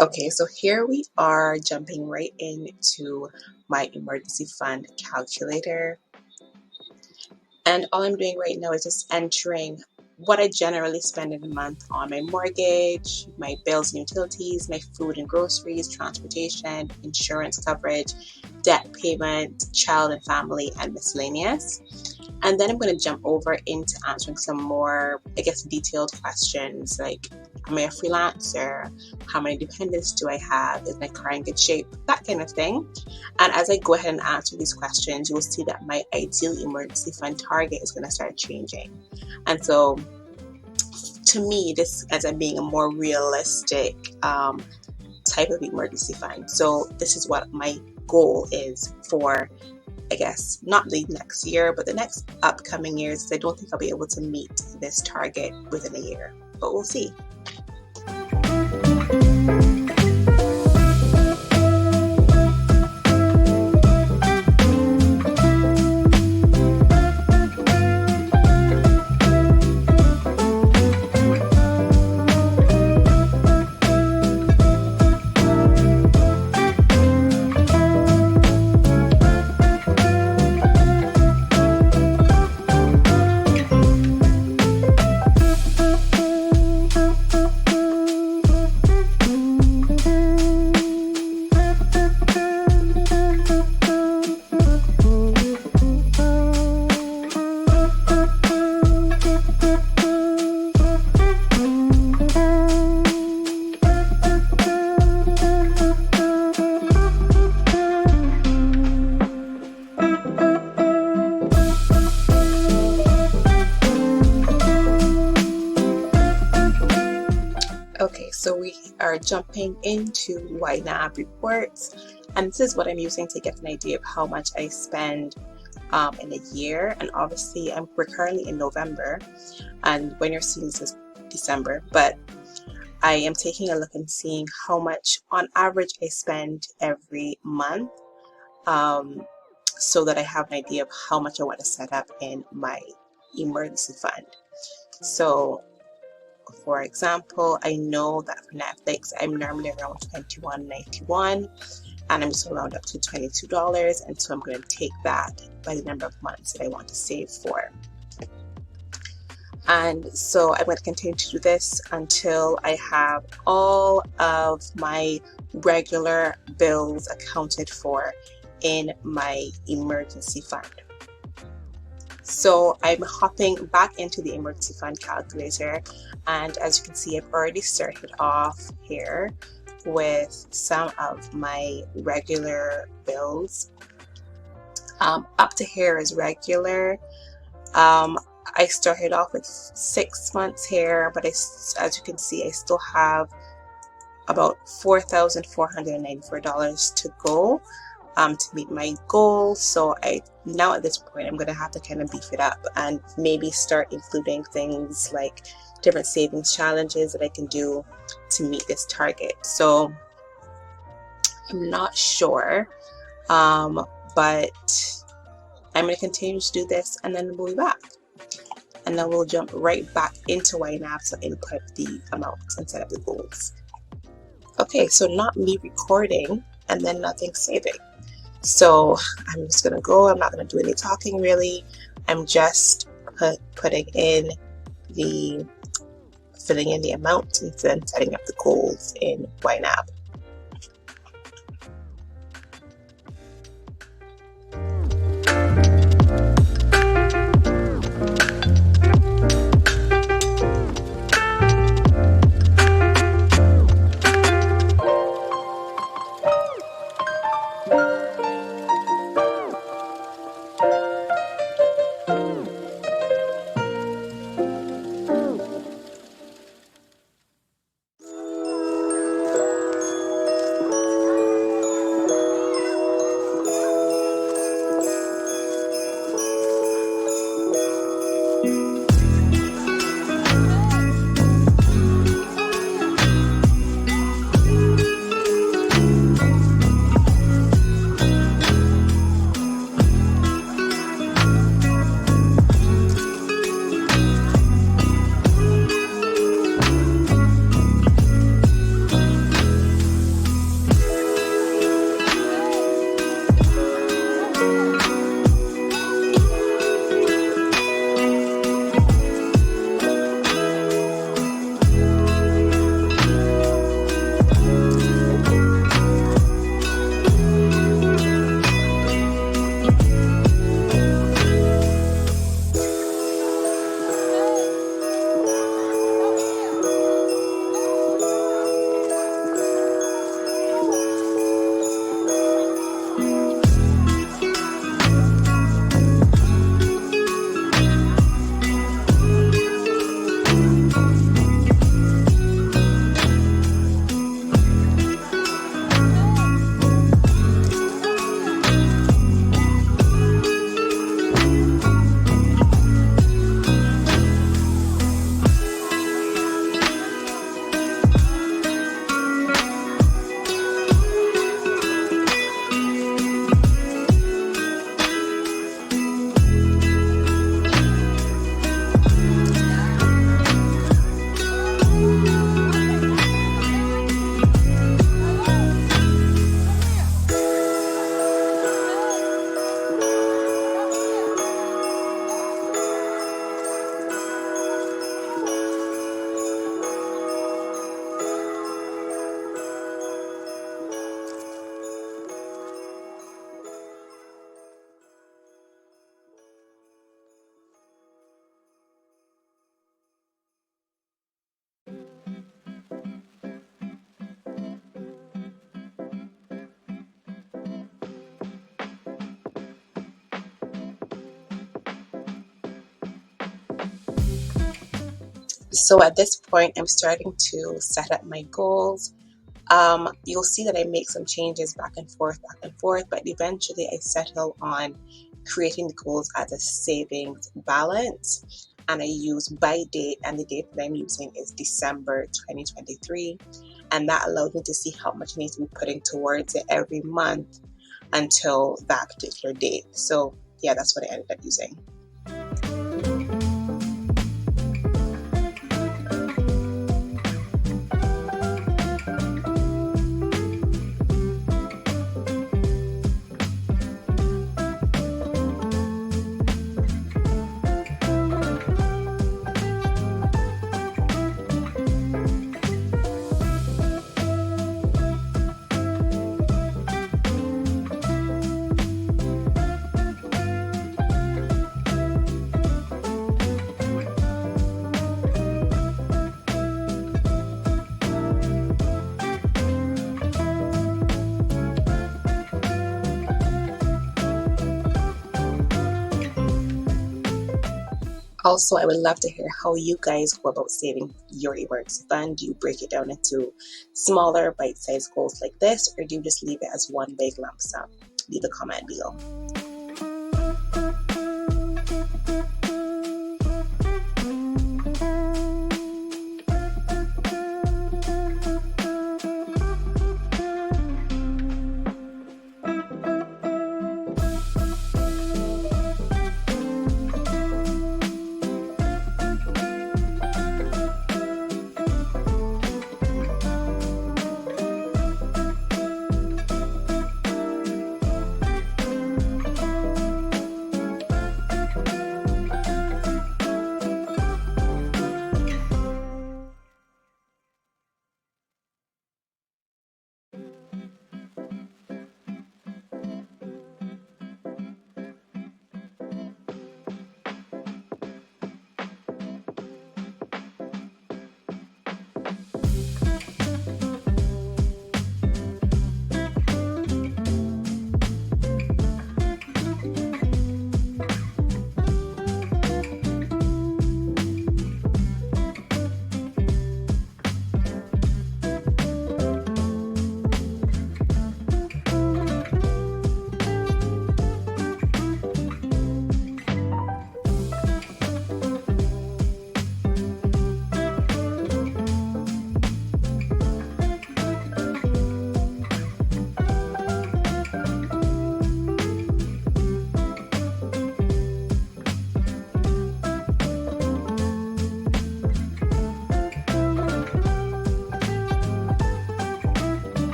Okay, so here we are jumping right into my emergency fund calculator. And all I'm doing right now is just entering what I generally spend in a month on my mortgage, my bills and utilities, my food and groceries, transportation, insurance coverage, debt payment, child and family, and miscellaneous. And then I'm going to jump over into answering some more, detailed questions like, am I a freelancer? How many dependents do I have? Is my car in good shape? That kind of thing. And as I go ahead and answer these questions, you will see that my ideal emergency fund target is going to start changing. And so to me, this ends up being a more realistic type of emergency fund. So this is what my goal is for, not the next year, but the next upcoming years. I don't think I'll be able to meet this target within a year, but we'll see. Okay, so we are jumping into YNAB reports, and this is what I'm using to get an idea of how much I spend in a year. And obviously we're currently in November, and when you're seeing this is December, but I am taking a look and seeing how much on average I spend every month, so that I have an idea of how much I want to set up in my emergency fund. So for example, I know that for Netflix, I'm normally around $21.91, and I'm just going to round up to $22. And so I'm going to take that by the number of months that I want to save for. And so I'm going to continue to do this until I have all of my regular bills accounted for in my emergency fund. So I'm hopping back into the emergency fund calculator, and as you can see, I've already started off here with some of my regular bills. Up to here is regular. I started off with 6 months here, but as you can see, I still have about $4,494 to go to meet my goal. So now at this point, I'm going to have to kind of beef it up and maybe start including things like different savings challenges that I can do to meet this target. So I'm not sure, but I'm going to continue to do this, and then we'll be back. And then we'll jump right back into YNAB to input the amounts and set up the goals. Okay, so not me recording and then nothing saving. So I'm just going to go. I'm not going to do any talking really. I'm just filling in the amounts and then setting up the goals in YNAB. So at this point, I'm starting to set up my goals. You'll see that I make some changes back and forth, but eventually I settle on creating the goals as a savings balance. And I use by date, and the date that I'm using is December 2023. And that allows me to see how much I need to be putting towards it every month until that particular date. So yeah, that's what I ended up using. Also, I would love to hear how you guys go about saving your emergency fund. Do you break it down into smaller bite-sized goals like this, or do you just leave it as one big lump sum? Leave a comment below.